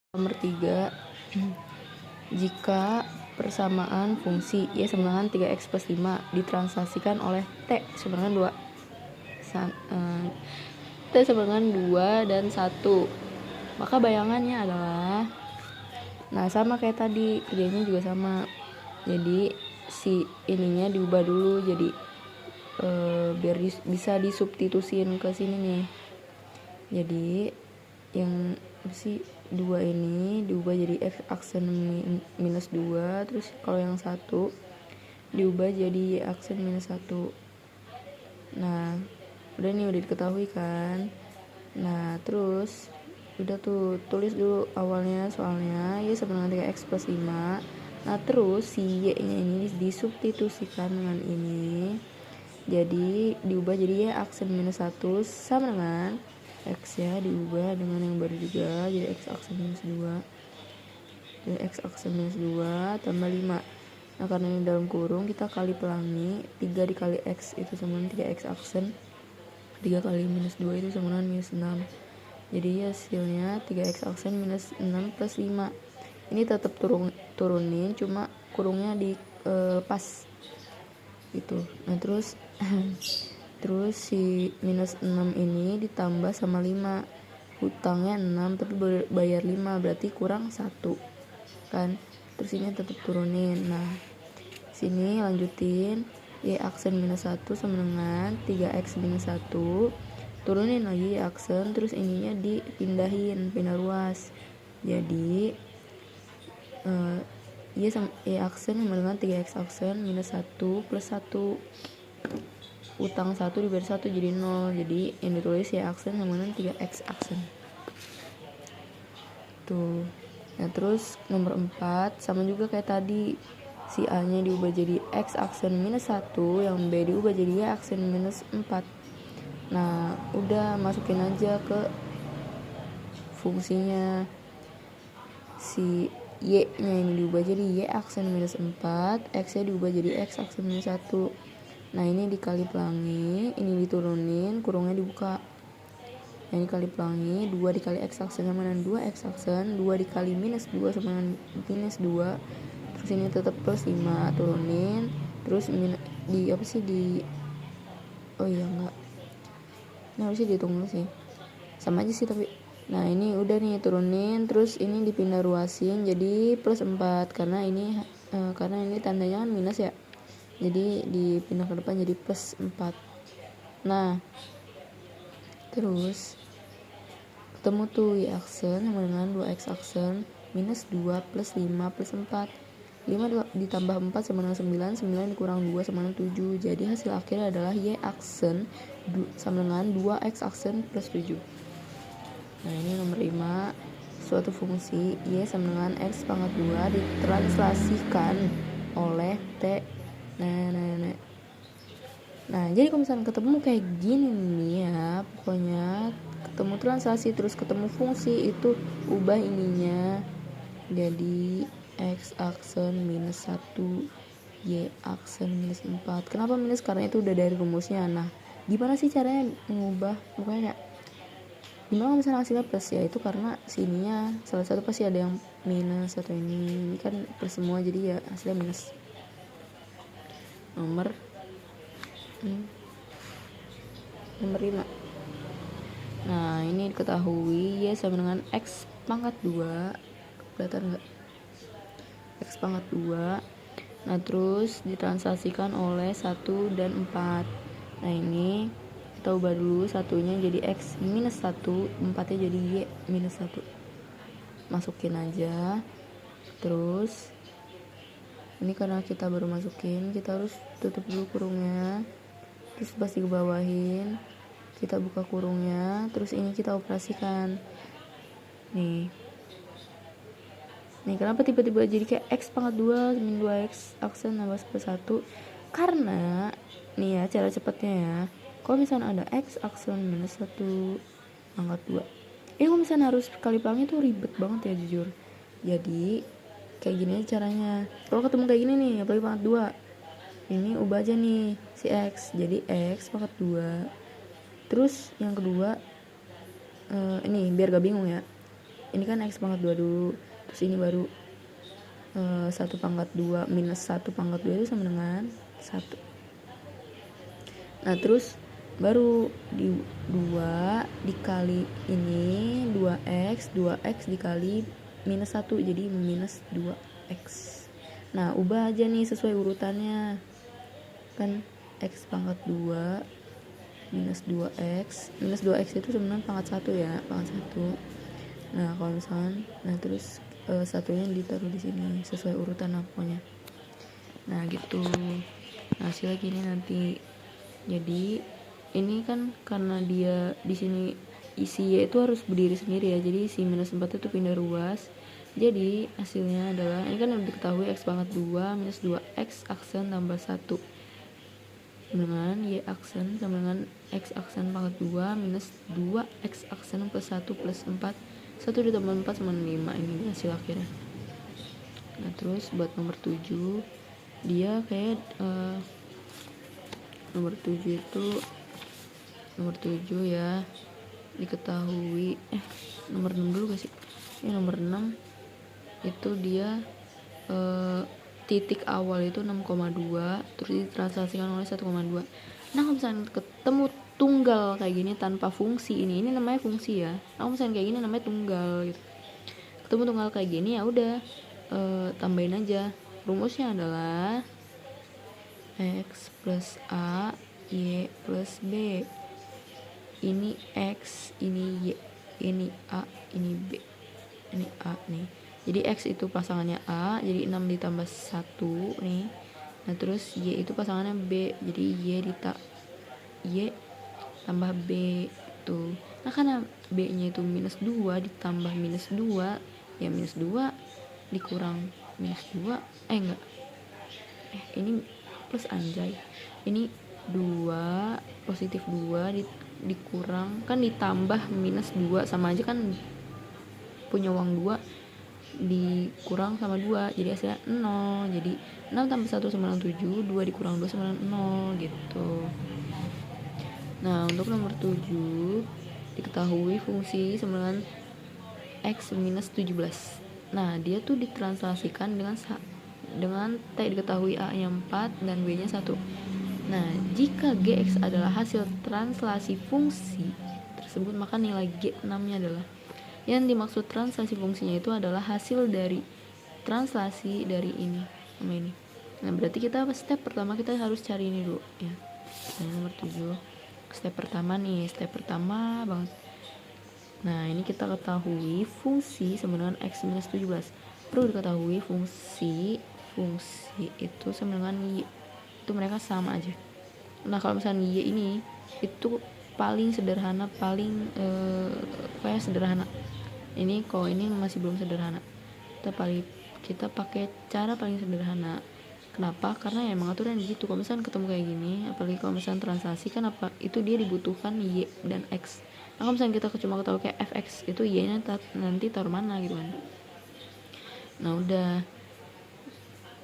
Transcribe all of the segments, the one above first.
Nomor 3, jika persamaan fungsi y sama dengan 3x plus 5 ditransaksikan oleh t sama dengan 2 t sama dengan 2 dan 1, maka bayangannya adalah, nah sama kayak tadi, kerjanya juga sama. Jadi si ininya diubah dulu jadi biar bisa disubstitusin ke sini nih. Jadi yang si 2 ini diubah jadi x aksen minus 2, terus kalau yang 1 diubah jadi y aksen minus 1. Nah udah nih, udah diketahui kan. Nah terus udah tuh, tulis dulu awalnya soalnya y sama dengan 3x plus 5. Nah terus si y nya ini disubstitusikan dengan ini, jadi diubah jadi y aksen minus 1 sama dengan x ya, diubah dengan yang baru juga jadi x aksen minus 2, jadi x aksen minus 2 tambah 5. Nah karena ini dalam kurung, kita kali pelangi, 3 dikali x itu sama dengan 3x aksen, 3 kali minus 2 itu sama dengan minus 6. Jadi hasilnya 3x aksen minus 6 plus 5. Ini tetap turunin, cuma kurungnya di pas gitu. Nah terus si minus 6 ini ditambah sama 5, hutangnya 6 tapi bayar 5, berarti kurang 1 kan. Terus ini tetap turunin. Nah sini lanjutin, y aksen minus 1 sama dengan 3x minus 1, turunin lagi y aksen, terus ininya dipindahin, pindah ruas, jadi y aksen sama dengan 3x aksen minus 1 plus 1, utang 1 dibayar 1 jadi 0, jadi yang ditulis y aksen sama dengan 3x aksen tuh. Nah terus nomor 4 sama juga kayak tadi, si A nya diubah jadi x aksen minus 1, yang B diubah jadi y aksen minus 4. Nah udah masukin aja ke fungsinya, si y nya ini diubah jadi y aksen minus 4, x nya diubah jadi x aksen minus 1. Nah ini dikali pelangi, ini diturunin, kurungnya dibuka. Nah ini kali pelangi, 2 dikali x aksen sama dengan 2x aksen, 2 dikali minus 2 sama dengan minus 2, terus ini tetap plus 5, turunin, terus oh iya enggak, ini harusnya dihitung sih, sama aja sih tapi. Nah ini udah nih turunin, terus ini dipindah ruasin jadi plus 4, karena ini tandanya kan minus ya, jadi dipindah ke depan jadi plus 4. Nah terus ketemu tuh y aksen sama dengan 2x aksen minus 2 plus 5 plus 4, 5 ditambah 4 sama dengan 9, 9 dikurang 2 sama dengan 7, jadi hasil akhirnya adalah y aksen sama dengan 2x aksen plus 7. Nah ini nomor 5, suatu fungsi y sama dengan x pangkat 2 ditranslasikan oleh t. Nah jadi kalau misalnya ketemu kayak gini nih ya, pokoknya ketemu translasi terus ketemu fungsi, itu ubah ininya jadi x aksen minus 1, y aksen minus 4. Kenapa minus? Karena itu udah dari rumusnya. Nah gimana sih caranya mengubah, pokoknya gimana misalnya hasilnya plus, ya itu karena sininya salah satu pasti ada yang minus, atau ini kan plus semua, jadi ya hasilnya minus. Nomor 5. Nah ini diketahui y sama dengan x pangkat 2, kelihatan nggak? X pangkat 2. Nah terus ditransaksikan oleh 1 dan 4. Nah ini kita ubah dulu, satunya jadi x minus 1, 4 nya jadi y minus 1, masukin aja. Terus ini karena kita baru masukin, kita harus tutup dulu kurungnya, terus pasti kebawahin, kita buka kurungnya, terus ini kita operasikan. Nih kenapa tiba-tiba jadi kayak x pangkat 2 min 2x aksen nambah plus 1, karena nih ya cara cepatnya ya, kalau misalnya ada x aksen minus 1 pangkat 2, kalau misalnya harus kali pelangi tuh ribet banget ya jujur. Jadi kayak gini aja caranya, kalau ketemu kayak gini nih apalagi pangkat 2, ini ubah aja nih si x jadi x pangkat 2. Terus yang kedua ini biar gak bingung ya, ini kan X pangkat 2 dulu, terus ini baru 1 pangkat 2 minus 1 pangkat 2 itu sama dengan 1. Nah terus baru di 2 dikali ini 2x dikali minus 1 jadi minus 2x. Nah ubah aja nih sesuai urutannya, kan x pangkat 2 minus 2x itu sebenarnya pangkat 1 ya, pangkat 1. Nah kalau misalkan terus satunya ditaruh di sini sesuai urutan pokoknya. Nah gitu. Nah hasilnya gini nanti. Jadi ini kan karena dia di sini isi y itu harus berdiri sendiri ya, jadi si minus 4 itu pindah ruas. Jadi hasilnya adalah ini kan udah diketahui x pangkat 2 minus 2x aksen tambah 1 dengan y aksen sama dengan x aksen pangkat 2 minus 2x aksen plus 1 plus 4. 1 ditambah 4 sama 5. Ini hasil akhirnya. Nah terus buat nomor 7 dia kayak nomor 7 ya diketahui nomor 6 dulu gak sih? Ini nomor 6 itu dia titik awal itu 6,2 terus ditransaksikan oleh 1,2. Nah kalau misalnya ketemu tunggal kayak gini tanpa fungsi, ini namanya fungsi ya. Nah kalau misalnya kayak gini namanya tunggal gitu. Ketemu tunggal kayak gini ya udah tambahin aja. Rumusnya adalah x plus a y plus b. Ini x, ini y, ini a, ini b, ini a nih. Jadi x itu pasangannya a, jadi 6 ditambah 1 nih. Nah terus y itu pasangannya b, jadi y tambah b tuh. Nah karena b nya itu minus 2 ditambah minus 2, ya minus 2 dikurang minus 2 enggak ini plus anjay, ini 2 positif 2 dikurang kan ditambah minus 2 sama aja kan, punya uang 2 dikurang sama 2 jadi hasilnya 0. Jadi 6 tambah 1 sama dengan 7, 2 dikurang 2 sama dengan 0 gitu. Nah untuk nomor 7 diketahui fungsi sama dengan x minus 17. Nah dia tuh ditranslasikan dengan T diketahui a nya 4 dan b nya 1. Nah jika gx adalah hasil translasi fungsi tersebut, maka nilai g6 nya adalah, yang dimaksud translasi fungsinya itu adalah hasil dari translasi dari ini sama ini. Nah berarti kita step pertama kita harus cari ini dulu ya. Nah nomor 7 step pertama banget. Nah ini kita ketahui fungsi sama dengan x minus 17. Perlu diketahui fungsi itu sama dengan y itu mereka sama aja. Nah kalau misalnya y ini itu paling sederhana, paling kayak sederhana. Ini kalau ini masih belum sederhana, kita pakai cara paling sederhana. Kenapa? Karena ya emang aturan gitu. Kalau misalnya ketemu kayak gini, apalagi kalau misalnya transaksi kan apa itu dia dibutuhkan y dan x. Nah kalau misalnya kita cuma ketahui kayak fx itu y nya nanti taruh mana gitu kan. Nah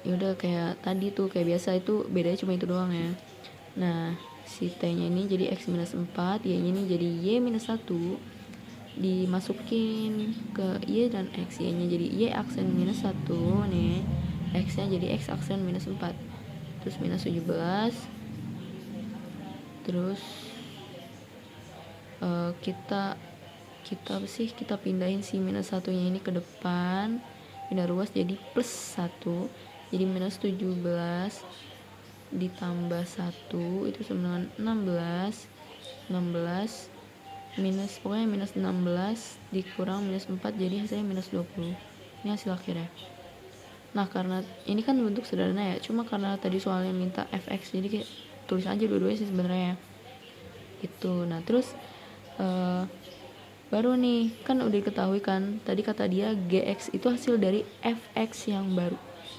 udah kayak tadi tuh kayak biasa, itu bedanya cuma itu doang ya. Nah si t nya ini jadi x minus 4, y nya ini jadi y minus 1, dimasukin ke y dan x. Y nya jadi y aksen minus 1 nih, x nya jadi x aksen minus 4, terus minus 17. Terus kita pindahin si minus 1 nya ini ke depan, pindah ruas jadi plus 1, jadi minus 17 ditambah 1 itu sama dengan 16 minus, pokoknya minus 16 dikurang minus 4 jadi hasilnya minus 20. Ini hasil akhirnya. Nah karena ini kan bentuk sederhana ya, cuma karena tadi soalnya minta fx jadi kayak tulis aja dua-duanya sih sebenarnya gitu. Nah terus baru nih kan udah diketahui kan tadi kata dia gx itu hasil dari fx yang baru.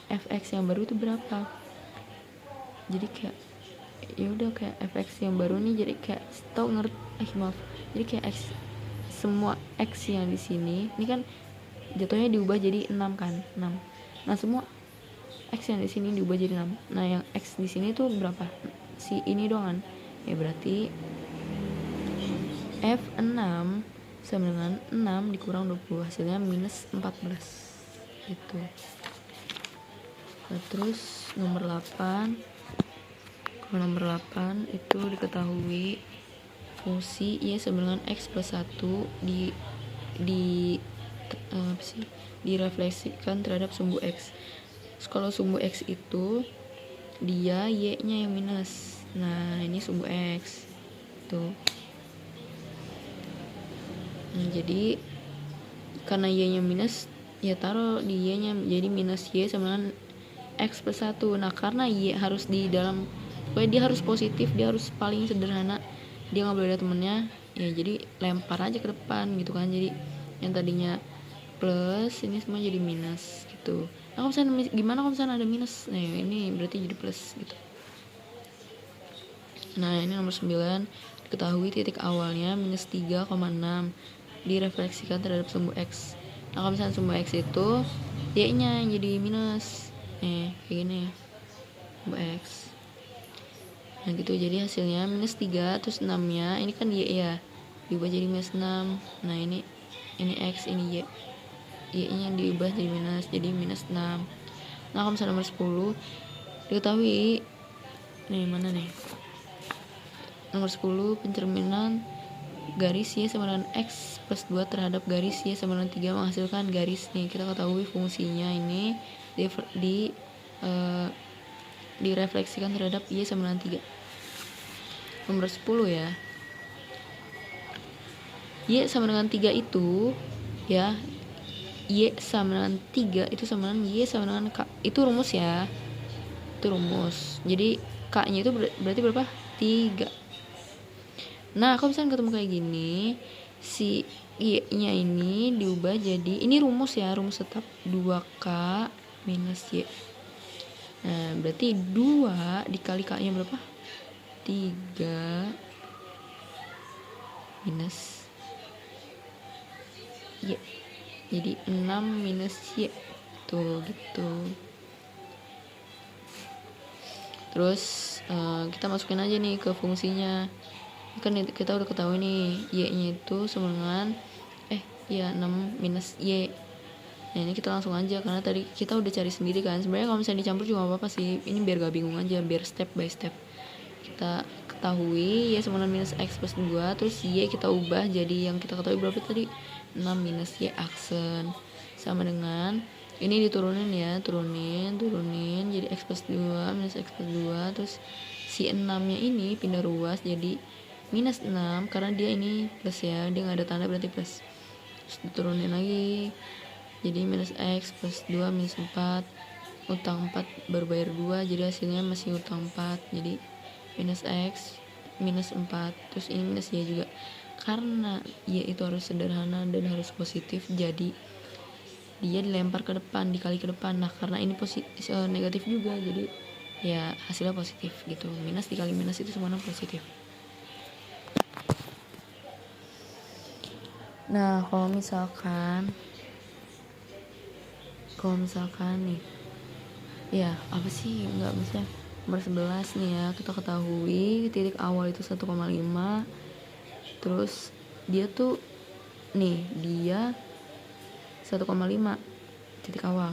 Fx yang baru itu berapa? Jadi kayak ya udah kayak fx yang baru nih, jadi kayak jadi kayak x, semua x yang di sini ini kan jatuhnya diubah jadi 6 kan, 6. Nah semua x yang di sini diubah jadi 6. Nah yang x di sini tuh berapa? Si ini doang kan. Ya berarti f6 sama dengan 6 dikurang 20, hasilnya minus 14 gitu. Nah, terus nomor 8, kalau nomor 8 itu diketahui fungsi Y sama dengan X plus 1 direfleksikan terhadap sumbu X. Terus kalau sumbu X itu dia Y-nya yang minus. Nah, ini sumbu X tuh. Nah, jadi karena Y-nya minus, ya taruh di Y-nya, jadi minus Y sama dengan X plus 1. Nah, karena Y harus di dalam, pokoknya dia harus positif, dia harus paling sederhana, dia nggak boleh ada temennya, ya jadi lempar aja ke depan gitu kan. Jadi yang tadinya plus, ini semua jadi minus gitu. Nah, kalau misalnya gimana kalau misalnya ada minus? Nah, ini berarti jadi plus gitu. Nah, ini nomor 9, diketahui titik awalnya minus 3,6 direfleksikan terhadap sumbu X. Nah, kalau misalnya sumbu X itu Y-nya yang jadi minus, kayak gini ya, sumbu X. Nah gitu, jadi hasilnya minus 3, terus 6 nya ini kan Y ya, diubah jadi minus 6. Nah ini X, ini Y, Y nya diubah jadi minus 6. Nah kalau misalnya nomor 10 diketahui, nih mana nih, nomor 10, pencerminan garis Y sama dengan X plus 2 terhadap garis Y sama dengan 3 menghasilkan garis. Nih kita ketahui fungsinya ini direfleksikan terhadap Y sama dengan 3. Nomor 10 ya, Y sama dengan 3 itu ya, Y sama dengan 3 itu sama dengan Y sama dengan K. Itu rumus ya, itu rumus. Jadi K nya itu berarti berapa? 3. Nah kalau misalnya ketemu kayak gini, si Y nya ini diubah jadi, ini rumus ya, rumus tetap 2K minus Y. Nah berarti 2 dikali K nya berapa? 3 minus Y, jadi 6 minus Y tuh gitu. Terus kita masukin aja nih ke fungsinya. Kan kita udah ketahui nih Y nya itu sama dengan 6 minus Y. Nah ini kita langsung aja, karena tadi kita udah cari sendiri kan. Sebenarnya kalau misalnya dicampur juga gak apa-apa sih, ini biar gak bingung aja, biar step by step. Kita ketahui Y sama dengan minus X plus 2, terus Y kita ubah jadi yang kita ketahui berapa tadi, 6 minus Y aksen, sama dengan ini diturunin ya, turunin jadi X plus 2 minus X plus 2, terus si 6 nya ini pindah ruas jadi minus 6, karena dia ini plus ya, dia gak ada tanda berarti plus. Terus diturunin lagi jadi minus X plus 2 minus 4, utang 4 baru bayar 2, jadi hasilnya masih utang 4, jadi minus X minus 4, terus ini minus Y juga. Karena Y itu harus sederhana dan harus positif, jadi dia dilempar ke depan, dikali ke depan. Nah karena ini negatif juga, jadi ya hasilnya positif gitu. Minus dikali minus itu semuanya positif. Nah kalau misalkan nih, ya apa sih, nggak bisa. Nomor 11 nih ya, kita ketahui titik awal itu 1,5, terus dia tuh nih, dia 1,5 titik awal.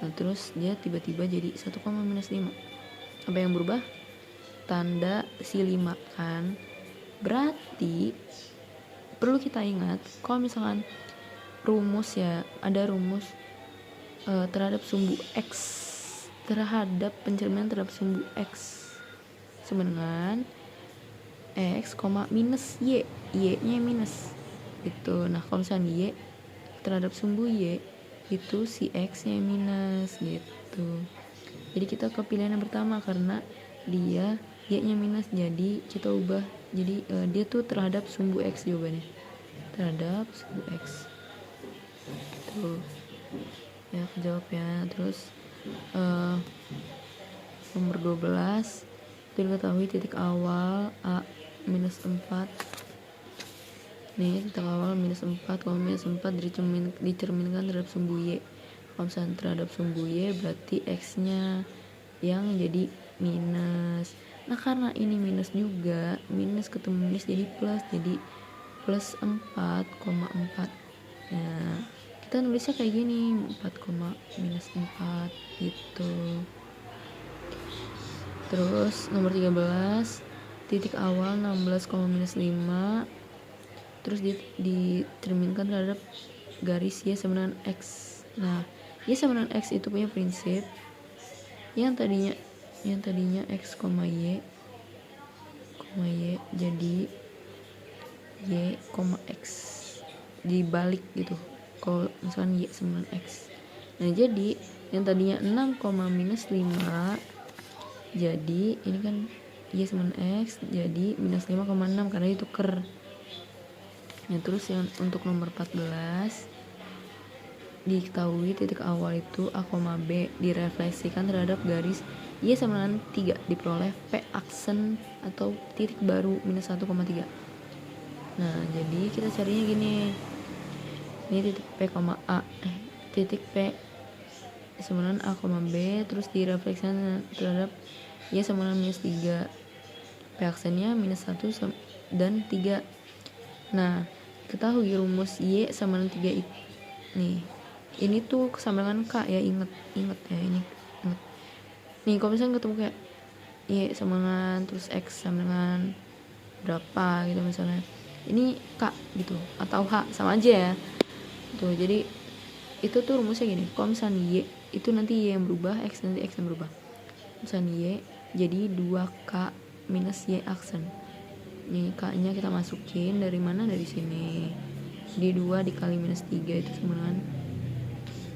Nah terus dia tiba-tiba jadi 1, minus 5. Apa yang berubah? Tanda si 5 kan. Berarti perlu kita ingat, kalau misalkan rumus ya, ada rumus terhadap sumbu X, terhadap pencerminan terhadap sumbu X sama dengan X, minus Y, Y-nya minus gitu. Nah kalau misalnya Y terhadap sumbu Y itu si X-nya minus gitu. Jadi kita ke pilihan yang pertama, karena dia Y-nya minus, jadi kita ubah jadi dia tuh terhadap sumbu X, jawabannya terhadap sumbu X tuh ya, kejawab ya. Terus nomor 12, diketahui titik awal A minus 4. Nih titik awal minus 4, kalau minus 4 dicerminkan terhadap sumbu Y. Kalau misalnya terhadap sumbu Y berarti X nya yang jadi minus. Nah karena ini minus juga, minus ketemu minus jadi plus, jadi plus 4,4. Nah, kita nulisnya kayak gini, 4, minus 4 gitu. Terus nomor 13, titik awal 16, minus 5. Terus diterminkan terhadap garis Y sama dengan X. Nah, Y sama dengan X itu punya prinsip yang tadinya X, Y, jadi Y, X dibalik gitu. Kalau misalkan Y sama dengan X. Nah, jadi yang tadinya 6, minus 5, jadi ini kan Y sama dengan X, jadi minus 5,6 karena ditukar. Nah, terus yang untuk nomor 14, diketahui titik awal itu A, B direfleksikan terhadap garis Y sama dengan 3, diperoleh P aksen atau titik baru minus 1,3. Nah, jadi kita carinya gini. Ini titik P, A. Titik P sama dengan A, B, terus direfleksikan terhadap Y sama dengan minus 3. P aksennya minus 1 dan 3. Nah, ketahui rumus Y sama dengan 3 nih. Ini tuh sama dengan K ya, inget ya, ini inget. Nih, kalau misalnya ketemu kayak Y sama dengan terus X sama dengan berapa gitu misalnya, ini K gitu atau H sama aja ya. Tuh, jadi itu tuh rumusnya gini. Kalau misalnya Y itu nanti Y yang berubah, X nanti X yang berubah. Misalnya Y jadi 2K minus Y aksen. Nih, K-nya kita masukin dari mana? Dari sini. Di 2 dikali minus 3 itu sama dengan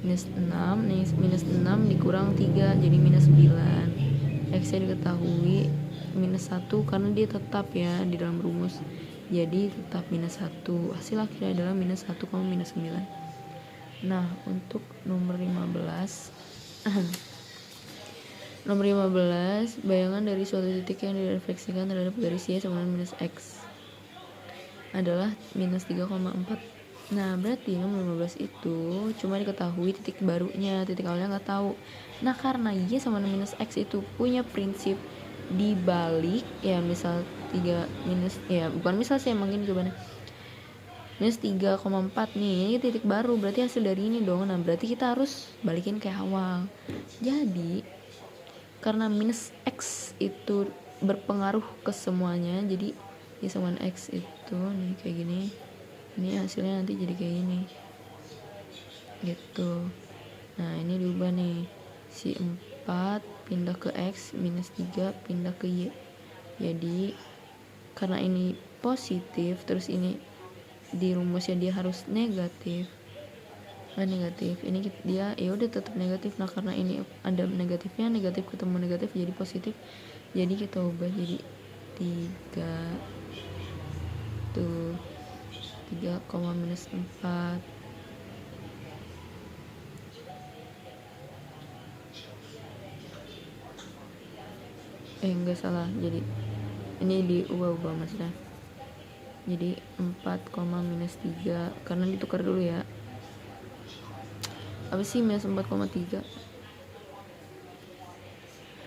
minus 6. Nih, minus 6 dikurang 3 jadi minus 9. X-nya diketahui minus 1 karena dia tetap ya di dalam rumus. Jadi tetap minus 1. Hasil akhirnya adalah minus 1, minus 9. Nah, untuk nomor 15 nomor 15, bayangan dari suatu titik yang direfleksikan terhadap garis Y sama dengan minus X adalah minus 3,4. Nah, berarti nomor 15 itu cuma diketahui titik barunya, titik awalnya nggak tahu. Nah, karena Y sama dengan minus X itu punya prinsip dibalik, ya misal 3 minus, ya bukan misal sih, emang ini jawabannya minus 3,4 nih, ini titik baru, berarti hasil dari ini dong. Nah, berarti kita harus balikin kayak awal. Jadi karena minus X itu berpengaruh ke semuanya, jadi Y sama X itu nih kayak gini, ini hasilnya nanti jadi kayak gini gitu. Nah, ini diubah nih, si 4 pindah ke X, minus 3 pindah ke Y. Jadi karena ini positif, terus ini di rumusnya dia harus negatif. Ini dia ya udah tetap negatif. Nah, karena ini ada negatifnya, negatif ketemu negatif jadi positif, jadi kita ubah jadi 3 tuh, 3, minus 4. Enggak salah, jadi ini diubah-ubah maksudnya jadi 4, minus 3 karena ditukar dulu ya. Apa sih minus 4,3?